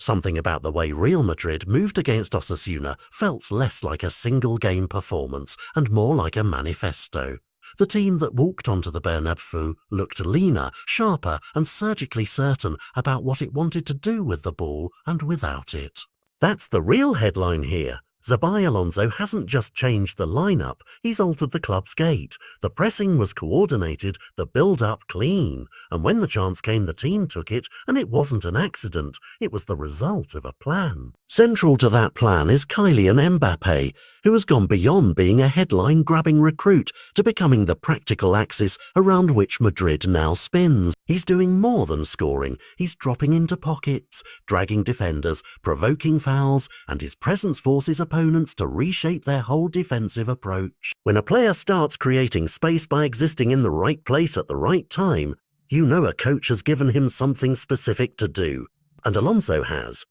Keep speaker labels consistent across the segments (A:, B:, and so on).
A: Something about the way Real Madrid moved against Osasuna felt less like a single-game performance and more like a manifesto. The team that walked onto the Bernabeu looked leaner, sharper and surgically certain about what it wanted to do with the ball and without it. That's the real headline here. Xabi Alonso hasn't just changed the lineup, he's altered the club's gait. The pressing was coordinated, the build-up clean, and when the chance came the team took it, and it wasn't an accident, it was the result of a plan. Central to that plan is Kylian Mbappé, who has gone beyond being a headline-grabbing recruit to becoming the practical axis around which Madrid now spins. He's doing more than scoring, he's dropping into pockets, dragging defenders, provoking fouls, and his presence forces opponents to reshape their whole defensive approach. When a player starts creating space by existing in the right place at the right time, you know a coach has given him something specific to do, and Alonso has.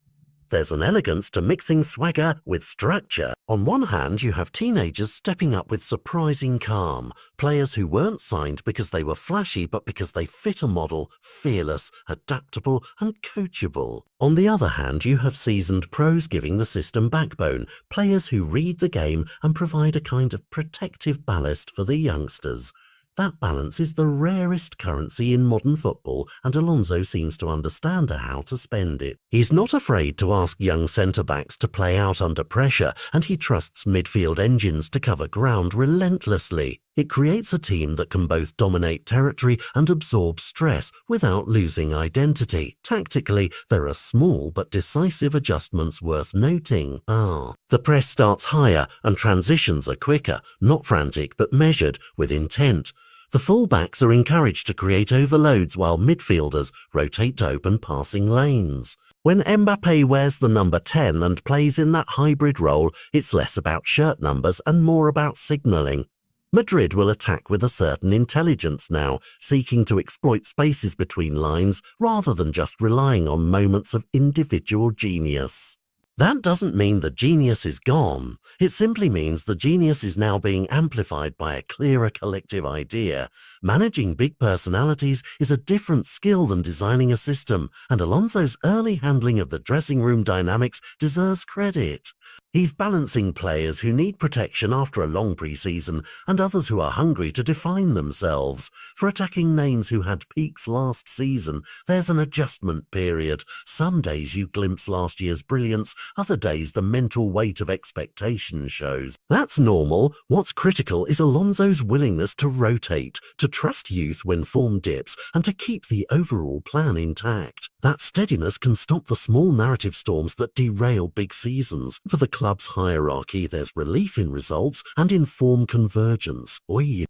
A: There's an elegance to mixing swagger with structure. On one hand, you have teenagers stepping up with surprising calm, players who weren't signed because they were flashy but because they fit a model, fearless, adaptable and coachable. On the other hand, you have seasoned pros giving the system backbone, players who read the game and provide a kind of protective ballast for the youngsters. That balance is the rarest currency in modern football, and Alonso seems to understand how to spend it. He's not afraid to ask young centre-backs to play out under pressure, and he trusts midfield engines to cover ground relentlessly. It creates a team that can both dominate territory and absorb stress without losing identity. Tactically, there are small but decisive adjustments worth noting. The press starts higher and transitions are quicker, not frantic but measured, with intent. The full-backs are encouraged to create overloads while midfielders rotate to open passing lanes. When Mbappé wears the number 10 and plays in that hybrid role, it's less about shirt numbers and more about signalling. Madrid will attack with a certain intelligence now, seeking to exploit spaces between lines rather than just relying on moments of individual genius. That doesn't mean the genius is gone. It simply means the genius is now being amplified by a clearer collective idea. Managing big personalities is a different skill than designing a system, and Alonso's early handling of the dressing room dynamics deserves credit. He's balancing players who need protection after a long pre-season and others who are hungry to define themselves. For attacking names who had peaks last season, there's an adjustment period. Some days you glimpse last year's brilliance, other days the mental weight of expectation shows. That's normal. What's critical is Alonso's willingness to rotate, to trust youth when form dips, and to keep the overall plan intact. That steadiness can stop the small narrative storms that derail big seasons. For the club's hierarchy, there's relief in results and in form convergence.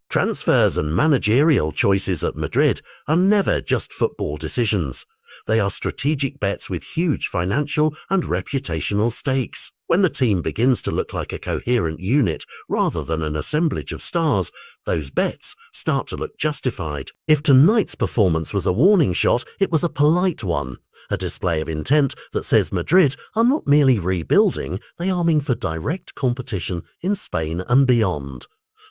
A: Transfers and managerial choices at Madrid are never just football decisions. They are strategic bets with huge financial and reputational stakes. When the team begins to look like a coherent unit rather than an assemblage of stars, those bets start to look justified. If tonight's performance was a warning shot, it was a polite one. A display of intent that says Madrid are not merely rebuilding, they are aiming for direct competition in Spain and beyond.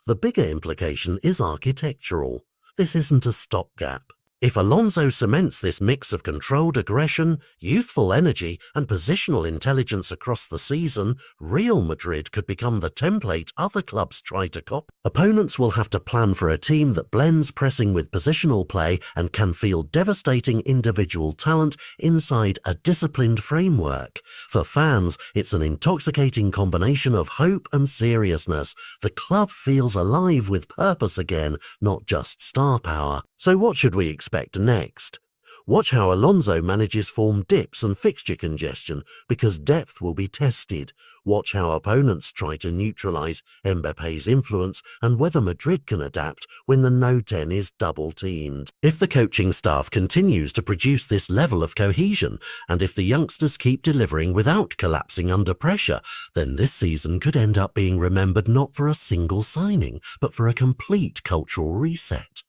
A: The bigger implication is architectural. This isn't a stopgap. If Alonso cements this mix of controlled aggression, youthful energy and positional intelligence across the season, Real Madrid could become the template other clubs try to copy. Opponents will have to plan for a team that blends pressing with positional play and can field devastating individual talent inside a disciplined framework. For fans, it's an intoxicating combination of hope and seriousness. The club feels alive with purpose again, not just star power. So what should we expect next? Watch how Alonso manages form dips and fixture congestion, because depth will be tested. Watch how opponents try to neutralise Mbappe's influence and whether Madrid can adapt when the no-10 is double-teamed. If the coaching staff continues to produce this level of cohesion, and if the youngsters keep delivering without collapsing under pressure, then this season could end up being remembered not for a single signing, but for a complete cultural reset.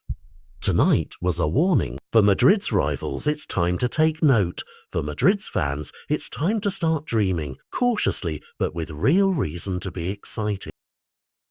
A: Tonight was a warning. For Madrid's rivals, it's time to take note. For Madrid's fans, it's time to start dreaming, cautiously but with real reason to be excited.